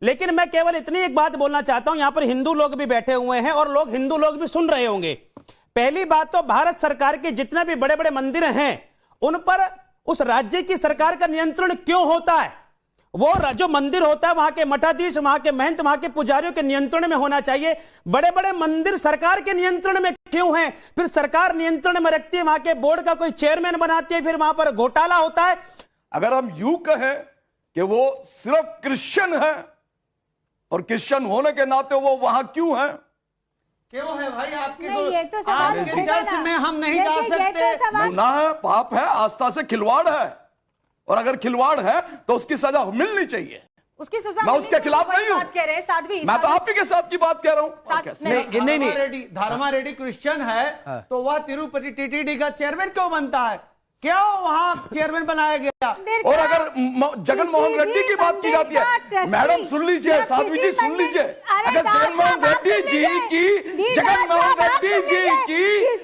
लेकिन मैं केवल इतनी एक बात बोलना चाहता हूं, यहां पर हिंदू लोग भी बैठे हुए हैं और हिंदू लोग भी सुन रहे होंगे। पहली बात तो भारत सरकार के जितने भी बड़े बड़े मंदिर हैं उन पर उस राज्य की सरकार का नियंत्रण क्यों होता है? वो जो मंदिर होता है वहां के मठाधीश, वहां के महंत, वहां के पुजारियों के नियंत्रण में होना चाहिए। बड़े बड़े मंदिर सरकार के नियंत्रण में क्यों हैं? फिर सरकार नियंत्रण में रखती है, वहां के बोर्ड का कोई चेयरमैन बनाती है, फिर वहां पर घोटाला होता है। अगर हम यूं कहें कि वो सिर्फ क्रिश्चियन है और क्रिश्चियन होने के नाते वो वहां क्यों है? क्यों है भाई? आपके ये तो सवाल आपके चर्च में हम नहीं जा सकते। गुनाह है, पाप है, आस्था से खिलवाड़ है, और अगर खिलवाड़ है तो उसकी सजा मिलनी चाहिए। उसकी सजा मैं उसके खिलाफ नहीं हूं। बात कह रहे हैं साध्वी, मैं तो आप ही के साथ की बात कह रहा हूं। नहीं, धर्मा रेड्डी क्रिश्चियन है तो वह तिरुपति टीटीडी का चेयरमैन क्यों बनता है? क्यों वहां चेयरमैन बनाया गया? और अगर जगन मोहन रेड्डी की बात की जाती है, मैडम सुन लीजिए, साध्वी जी सुन लीजिए, अगर जगन मोहन रेड्डी जी की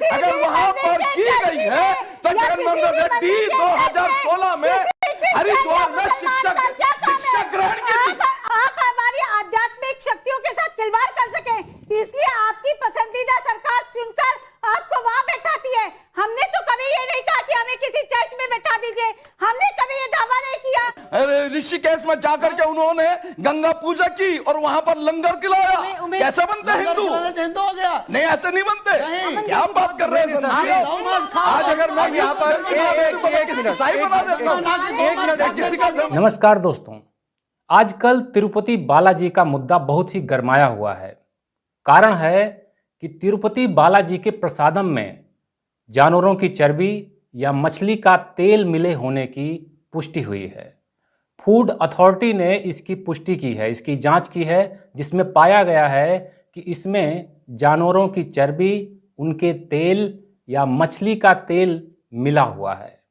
अगर वहां पर की गई है तो जगन मोहन रेड्डी 2016 में हरिद्वार में शिक्षा ग्रहण की थी। आप हमारी आध्यात्मिक शक्तियों के साथ खिलवाड़ कर सके, इसलिए आपकी पसंदीदा सरकार चुनकर आपको वहां बैठाती है। हमने तो कभी ये नहीं कहा कि हमें किसी चर्च में बैठा दीजिए, हमने कभी ये दावा नहीं किया। अरे ऋषिकेश में जाकर के उन्होंने गंगा पूजा की और वहां पर लंगर खिलाया। कैसे बनते हिंदू? हिंदू हो गया? नहीं, ऐसे नहीं बनते। क्या बात कर रहे हैं? आज अगर मैं यहाँ पर ईसाई बना देता हूं किसी का। नमस्कार दोस्तों, आजकल तिरुपति बालाजी का मुद्दा बहुत ही गरमाया हुआ है। कारण है कि तिरुपति बालाजी के प्रसादम में जानवरों की चर्बी या मछली का तेल मिले होने की पुष्टि हुई है। फूड अथॉरिटी ने इसकी पुष्टि की है, इसकी जांच की है, जिसमें पाया गया है कि इसमें जानवरों की चर्बी, उनके तेल या मछली का तेल मिला हुआ है।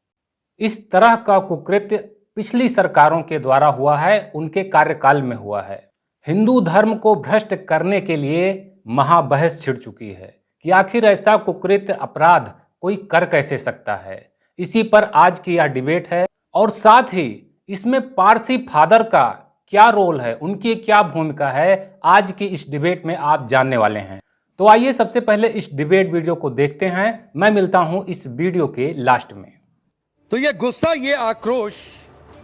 इस तरह का कुकृत्य पिछली सरकारों के द्वारा हुआ है, उनके कार्यकाल में हुआ है। हिंदू धर्म को भ्रष्ट करने के लिए महाबहस छिड़ चुकी है कि आखिर ऐसा कुकृत्य अपराध कोई कर कैसे सकता है। इसी पर आज की यह डिबेट है और साथ ही इसमें पारसी फादर का क्या रोल है, उनकी क्या भूमिका है, आज की इस डिबेट में आप जानने वाले हैं। तो आइए सबसे पहले इस डिबेट वीडियो को देखते हैं। मैं मिलता हूं इस वीडियो के लास्ट में। तो ये गुस्सा, ये आक्रोश,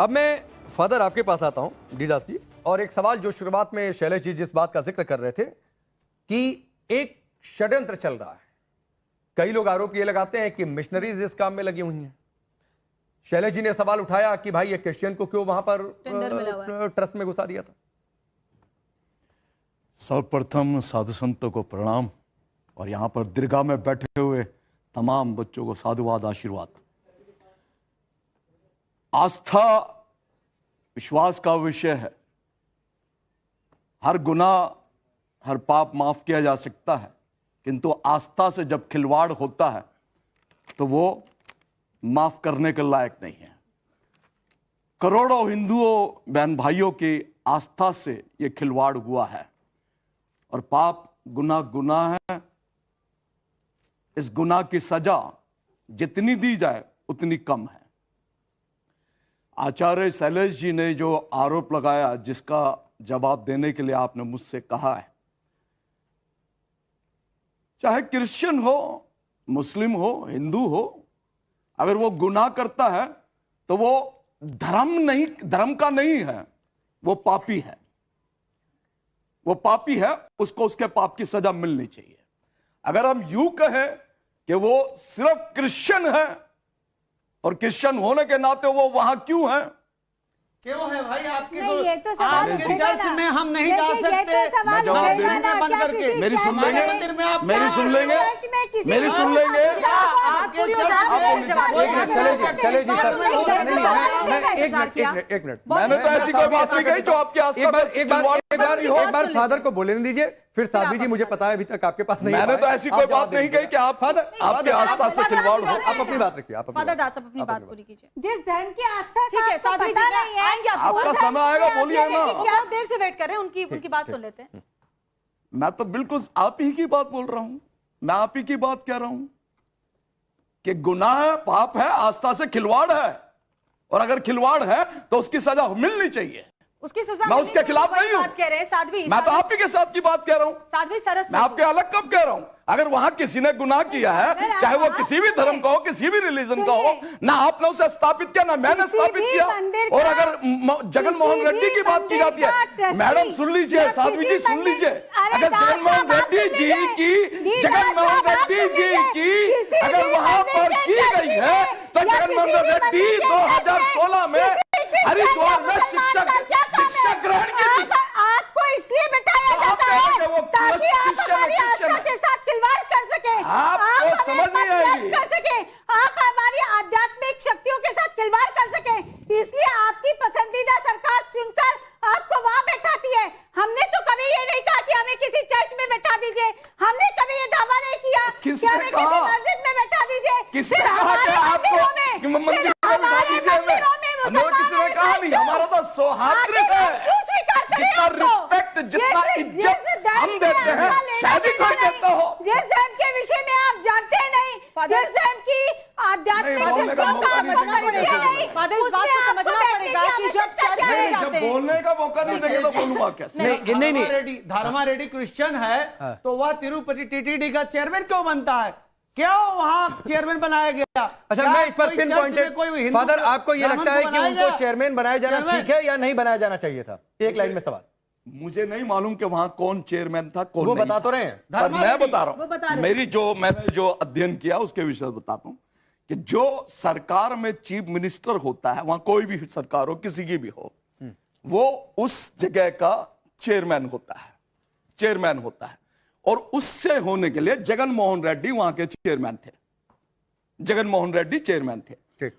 अब मैं फादर आपके पास आता हूं डी दास जी, और एक सवाल जो शुरुआत में शैलेश जी जिस बात का जिक्र कर रहे थे कि एक षड्यंत्र चल रहा है। कई लोग आरोप ये लगाते हैं कि मिशनरीज इस काम में लगी हुई हैं। शैलेश जी ने सवाल उठाया कि भाई ये क्रिश्चियन को क्यों वहां पर ट्रस्ट में घुसा दिया था। सर्वप्रथम साधु संतों को प्रणाम, और यहां पर दीर्घा में बैठे हुए तमाम बच्चों को साधुवाद, आशीर्वाद। आस्था विश्वास का विषय है। हर गुनाह, हर पाप माफ किया जा सकता है, किंतु आस्था से जब खिलवाड़ होता है तो वो माफ करने के लायक नहीं है। करोड़ों हिंदुओं बहन भाइयों की आस्था से ये खिलवाड़ हुआ है, और पाप गुनाह है। इस गुनाह की सजा जितनी दी जाए उतनी कम है। आचार्य शैलेश जी ने जो आरोप लगाया, जिसका जवाब देने के लिए आपने मुझसे कहा है, चाहे क्रिश्चियन हो, मुस्लिम हो, हिंदू हो, अगर वो गुनाह करता है तो वो धर्म का नहीं है, वो पापी है। वो पापी है, उसको उसके पाप की सजा मिलनी चाहिए। अगर हम यूं कहें कि वो सिर्फ क्रिश्चियन है और क्रिश्चियन होने के नाते वो वहां क्यों है? क्यों है भाई? आपके ये तो सवाल आपके चर्च में हम नहीं जा सकते। मैं जवाब दे दूं बंद करके। मेरी सुन लेंगे, मेरी सुन लेंगे, मेरी सुन लेंगे। एक मिनट, मैंने तो ऐसी कोई बात नहीं कही जो आपके एक बार फादर को बोलने दीजिए, फिर साध्वी जी मुझे पता है अभी तक आपके पास नहीं। मैंने तो ऐसी कोई बात नहीं कही कि आप आपके आस्था से खिलवाड़ हो। आप अपनी बात रखिए, आप फादर दास अपनी बात पूरी कीजिए। जिस धर्म की आस्था, ठीक है साध्वी जी आएंगे, आपका समय आएगा, बोलिए ना। क्या देर से वेट कर रहे हैं, उनकी बात सुन लेते हैं। मैं तो बिल्कुल आप ही की बात बोल रहा हूं, मैं आप ही की बात कह रहा हूं कि गुनाह है, पाप है, आस्था से खिलवाड़ है, और अगर खिलवाड़ है तो उसकी सजा मिलनी चाहिए। उसकी सजा मैं उसके खिलाफ नहीं हूं। बात कह रहे हैं साध्वी, मैं तो आप ही के साथ की बात कह रहा हूं। साध्वी सरस्वती, मैं आपके अलग कब कह रहा हूं? अगर वहां किसी ने गुनाह किया है, चाहे वो किसी भी धर्म का हो, किसी भी रिलीजन का हो, ना आपने उसे स्थापित किया, ना मैंने स्थापित किया। और अगर जगन मोहन रेड्डी की बात की जाती है, मैडम सुन लीजिए, साध्वी जी सुन लीजिए, अगर जगन मोहन रेड्डी जी की अगर वहां पर की गई है, तो जगन मोहन रेड्डी 2016 में हरिद्वार में दीक्षा ग्रहण की थी। आपको इसलिए बिठाया जाता है ताकि आप हमारी आस्था के साथ खिलवाड़ कर सके, आपको समझ नहीं आएगी कर सके, आप हमारी आध्यात्मिक शक्तियों के साथ खिलवाड़ कर सके, इसलिए आपकी पसंदीदा सरकार चुनकर आपको वहां बैठाती है। हमने तो कभी ये नहीं कहा कि हमें किसी चर्च में बैठा दीजिए, हमने कभी ये दावा नहीं किया कि हमें किसी मस्जिद में बैठा दीजिए। किसने कहा कि आपको मंदिर में बैठा दीजिए? किसी ने कहा नहीं, हमारा तो सौहार्द है। जितना रिस्पेक्ट, जितना इज्जत हम देते हैं, शायद ही कोई देता हो। जिस धर्म के विषय में आप जानते नहीं, जिस धर्म की आध्यात्मिक शक्तियों का आपको परिचय नहीं, फादर इस बात को समझना पड़ेगा कि जब चर्च में जब जाते हैं, बोलने का मौका नहीं देंगे तो बोलूंगा कैसे? नहीं धर्मा रेड्डी क्रिश्चियन है, तो वह तिरुपति टीटीडी का चेयरमैन क्यों बनता है? क्यों वहां चेयरमैन बनाया गया? अच्छा, क्या मैं इस पर कोई पिन चर्च पॉइंटेड, में कोई हिंदू फादर आपको ये ब्राह्मण लगता है को कि बनाया उनको गया? चेयरमैन बनाया जाना चेयरमैन? ठीक है या नहीं बनाया जाना चाहिए था? एक लाइन में सवाल। मुझे नहीं मालूम कि वहां कौन चेयरमैन था, कौन वो नहीं बता था। तो रहे हैं। पर मैं बता रहा वो बता हूं, रहे हैं। मैंने जो अध्ययन किया उसके विषय बताता हूं कि जो सरकार में चीफ मिनिस्टर होता है, वहां कोई भी सरकार हो, किसी की भी हो, वो उस जगह का चेयरमैन होता है। और उससे होने के लिए जगन मोहन रेड्डी वहां के चेयरमैन थे। जगन मोहन रेड्डी चेयरमैन थे।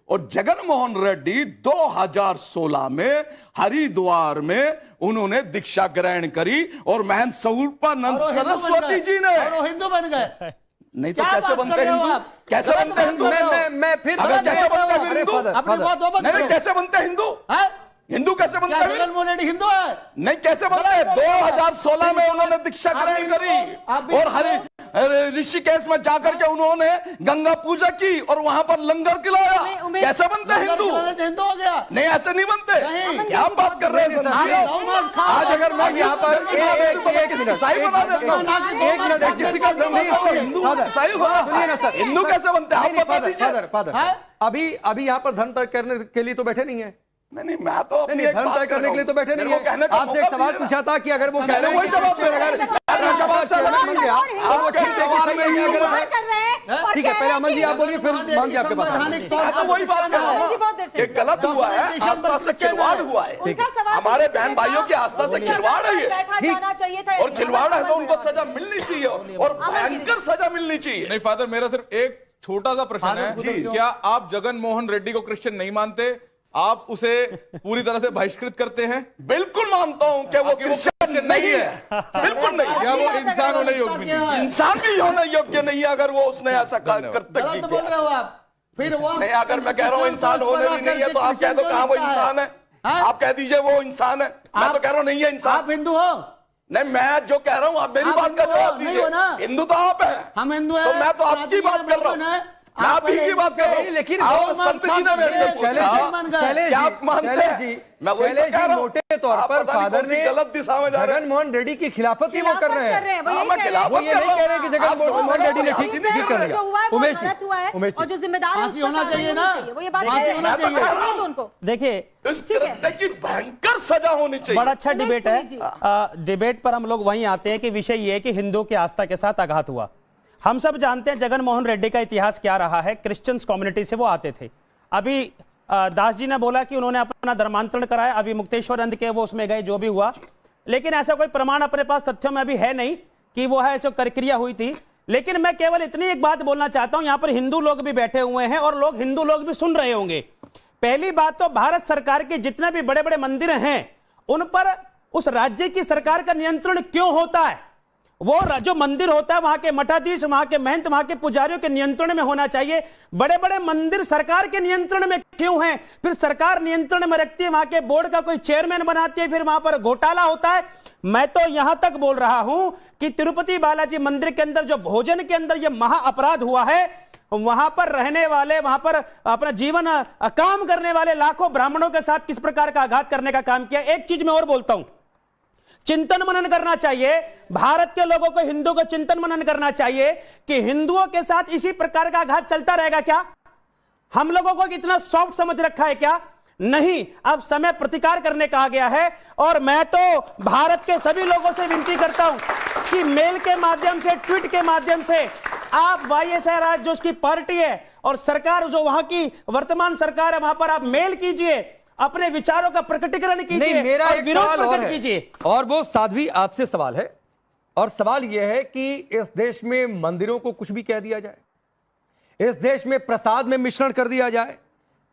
और जगन मोहन रेड्डी 2016 में हरिद्वार में उन्होंने दीक्षा ग्रहण करी और महंत स्वरूपानंद सरस्वती जी ने। और वो हिंदू बन गए। नहीं तो क्या कैसे बात बनते कर रहे हो हिंदू? आप? कैसे गलत बनते बात हिंदू? कर रहे हो। मैं फिर अगर कैसे बनते हैं अरे हिंदू? फादर, अपनी बात वापस नहीं करो। कैसे बनते हिंदू? हैं? हिंदू कैसे बनते क्या हैं? जगन मोहन रेड्डी हिंदू है? नहीं कैसे बनता है? 2016 में उन्होंने दीक्षा ग्रहण करी और ऋषिकेश में जाकर के उन्होंने गंगा पूजा की और वहां पर लंगर खिलाया। कैसे बनते हैं हिंदू? हिंदू हो गया। नहीं ऐसे नहीं बनते। नहीं। क्या बात कर रहे हैं? आज अगर मैं यहाँ पर ईसाई बना देता हूँ, किसी का धर्म होता है, हिंदू ईसाई होगा, हिंदू कैसे बनते हैं? आप बता दीजिए। फादर अभी यहाँ पर धर्म तय करने के लिए तो बैठे नहीं है। नहीं मैं तो अपनी एक धर्म बात तय कर करने रहा के लिए तो बैठे हूं। नहीं मेरे को कहने है। का आपसे एक मौका सवाल दीजिए। पूछा था कि अगर वो कह रहे हैं वही जवाब दे रहा हूं। जवाब से चेयरमैन बन गया, अब वो ठीक है कि सही है या गलत है? कर रहे हैं। ठीक है, पहले अमन जी आप बोलिए, फिर मांगे आपके पास। संवैधानिक तौर मैं तो पर वही बात कर रहा अमन जी बहुत हूँ देर से कि गलत हुआ है, आस्था से खिलवाड़ हुआ है। उनका सवाल हमारे सुनिए, बहन भाइयों की आस्था से खिलवाड़ है ये। बैठा जाना चाहिए था। और खिलवाड़ है तो उनको सजा मिलनी चाहिए और भयंकर सजा मिलनी चाहिए। नहीं फादर, मेरा सिर्फ एक छोटा सा प्रश्न है। जी। क्या आप जगन मोहन रेड्डी को क्रिश्चियन नहीं मानते? आप उसे पूरी तरह से बहिष्कृत करते हैं? बिल्कुल मानता हूं कि वो क्रिश्चियन नहीं है, बिल्कुल नहीं। क्या वो इंसान होने योग्य नहीं है? इंसान भी होने योग्य नहीं है अगर वो उसने ऐसा कर्तव्य गलत बोल रहे किया। हो आप। फिर वो नहीं अगर मैं कह रहा हूं इंसान होने भी नहीं है तो आप कह दो कहां वो इंसान है। आप कह दीजिए वो इंसान है, मैं तो कह रहा हूं नहीं है इंसान। आप हिंदू हो? नहीं मैं जो कह रहा हूं आप मेरी आप बात का हिंदू हो, जवाब नहीं दीजिए। हो ना? हिंदू तो आप हैं। हम हिंदू हैं। तो मैं तो आपकी बात कर रहा हूं, मैं आप ही की बात कर रहा हूं। लेकिन आप संत जी ने मेरे से पूछा क्या आप मानते हैं? मैं वही तो कह रहा हूं। मोटे तौर आप पर पता नहीं फादर कौन सी ने गलत दिशा में जा रहे हैं। जगन मोहन रेड्डी की खिलाफत ही वो कर रहे हैं। वो यही मैं कह रहे हैं। खिलाफत वो ये नहीं कह रहे कि जगन आप समझ मोहन रेड्डी ने रहे ठीक हैं, ठीक कर जो दिया। हुआ है वो उमेश जी, गलत हुआ है उमेश जी। और जो जिम्मेदार है फांसी उसका होना कार्रवाई चाहिए होनी ना? चाहिए। वो ये बात फांसी कह रहे होना हैं। चाहिए। सुनिए तो उनको। देखिए इस कृत्य की भयंकर सजा होनी चाहिए। बड़ा अच्छा डिबेट पुरी जी। है। डिबेट पर हम लोग वहीं आते हैं कि विषय ये है कि हिंदू की आस्था के साथ आघात हुआ। हम सब जानते हैं जगन मोहन रेड्डी का इतिहास क्या रहा है। क्रिश्चियंस कम्युनिटी से वो आते थे। अभी दास जी ने बोला कि उन्होंने अपना धर्मांतरण कराया, अभी मुक्तेश्वरानंद के वो उसमें गए, जो भी हुआ, लेकिन ऐसा कोई प्रमाण अपने पास तथ्यों में अभी है नहीं कि वो है ऐसे प्रक्रिया हुई थी। लेकिन मैं केवल इतनी एक बात बोलना चाहता हूं, यहां पर हिंदू लोग भी बैठे हुए हैं और हिंदू लोग भी सुन रहे होंगे। पहली बात तो भारत सरकार के जितने भी बड़े बड़े मंदिर हैं उन पर उस राज्य की सरकार का नियंत्रण क्यों होता है? वो जो मंदिर होता है वहां के मठाधीश, वहां के महंत, वहां के पुजारियों के नियंत्रण में होना चाहिए। बड़े बड़े मंदिर सरकार के नियंत्रण में क्यों हैं? फिर सरकार नियंत्रण में रखती है, वहां के बोर्ड का कोई चेयरमैन बनाती है, फिर वहां पर घोटाला होता है। मैं तो यहां तक बोल रहा हूं कि तिरुपति बालाजी मंदिर के अंदर जो भोजन के अंदर यह महा अपराध हुआ है, वहां पर रहने वाले, वहां पर अपना जीवन काम करने वाले लाखों ब्राह्मणों के साथ किस प्रकार का आघात करने का काम किया। एक चीज मैं और बोलता हूं, चिंतन मनन करना चाहिए भारत के लोगों को, हिंदू को चिंतन मनन करना चाहिए कि हिंदुओं के साथ इसी प्रकार का आघात चलता रहेगा क्या? हम लोगों को इतना सॉफ्ट समझ रखा है क्या? नहीं, अब समय प्रतिकार करने का आ गया है। और मैं तो भारत के सभी लोगों से विनती करता हूं कि मेल के माध्यम से, ट्वीट के माध्यम से आप वाईएसआर जो उसकी पार्टी है और सरकार जो वहां की वर्तमान सरकार है, वहां पर आप मेल कीजिए, अपने विचारों का प्रकटीकरण कीजिए, मेरा और एक विरोध सवाल और प्रकट है, कीजिए। और वो साध्वी आपसे सवाल है, और सवाल यह है कि इस देश में मंदिरों को कुछ भी कह दिया जाए, इस देश में प्रसाद में मिश्रण कर दिया जाए,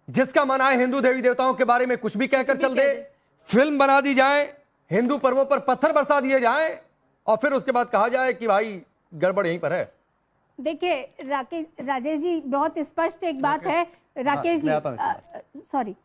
जिसका मन आए हिंदू देवी देवताओं के बारे में कुछ भी कहकर चल दे, फिल्म बना दी जाए, हिंदू पर्वों पर पत्थर बरसा दिए जाए, और फिर उसके बाद कहा जाए कि भाई गड़बड़ यहीं पर है। देखिए राजेश जी, बहुत स्पष्ट एक बात है राकेश जी, सॉरी,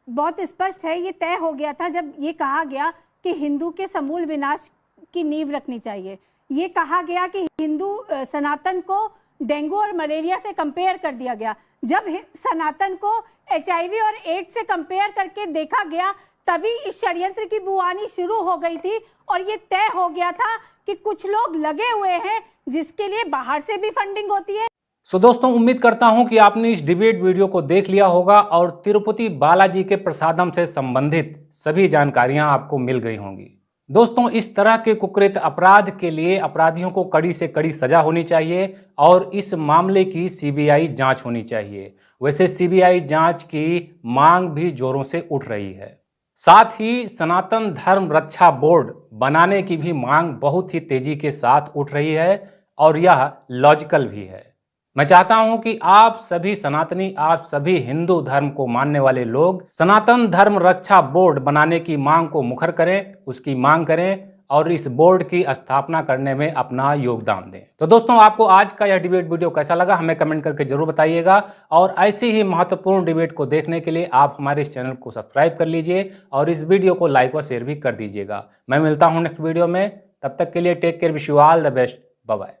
बहुत स्पष्ट है, ये तय हो गया था जब ये कहा गया कि हिंदू के समूल विनाश की नींव रखनी चाहिए। ये कहा गया कि हिंदू सनातन को डेंगू और मलेरिया से कंपेयर कर दिया गया। जब सनातन को HIV और एड्स से कंपेयर करके देखा गया, तभी इस षड्यंत्र की बुआनी शुरू हो गई थी, और ये तय हो गया था कि कुछ लोग लगे हुए हैं जिसके लिए बाहर से भी फंडिंग होती है। सो दोस्तों, उम्मीद करता हूं कि आपने इस डिबेट वीडियो को देख लिया होगा और तिरुपति बालाजी के प्रसादम से संबंधित सभी जानकारियां आपको मिल गई होंगी। दोस्तों, इस तरह के कुकृत अपराध के लिए अपराधियों को कड़ी से कड़ी सजा होनी चाहिए और इस मामले की CBI जांच होनी चाहिए। वैसे CBI जांच की मांग भी जोरों से उठ रही है। साथ ही सनातन धर्म रक्षा बोर्ड बनाने की भी मांग बहुत ही तेजी के साथ उठ रही है और यह लॉजिकल भी है। मैं चाहता हूं कि आप सभी सनातनी, आप सभी हिंदू धर्म को मानने वाले लोग सनातन धर्म रक्षा बोर्ड बनाने की मांग को मुखर करें, उसकी मांग करें और इस बोर्ड की स्थापना करने में अपना योगदान दें। तो दोस्तों, आपको आज का यह डिबेट वीडियो कैसा लगा हमें कमेंट करके जरूर बताइएगा, और ऐसी ही महत्वपूर्ण डिबेट को देखने के लिए आप हमारे इस चैनल को सब्सक्राइब कर लीजिए और इस वीडियो को लाइक व शेयर भी कर दीजिएगा। मैं मिलता हूं नेक्स्ट वीडियो में, तब तक के लिए take care, wish you all the best, bye bye.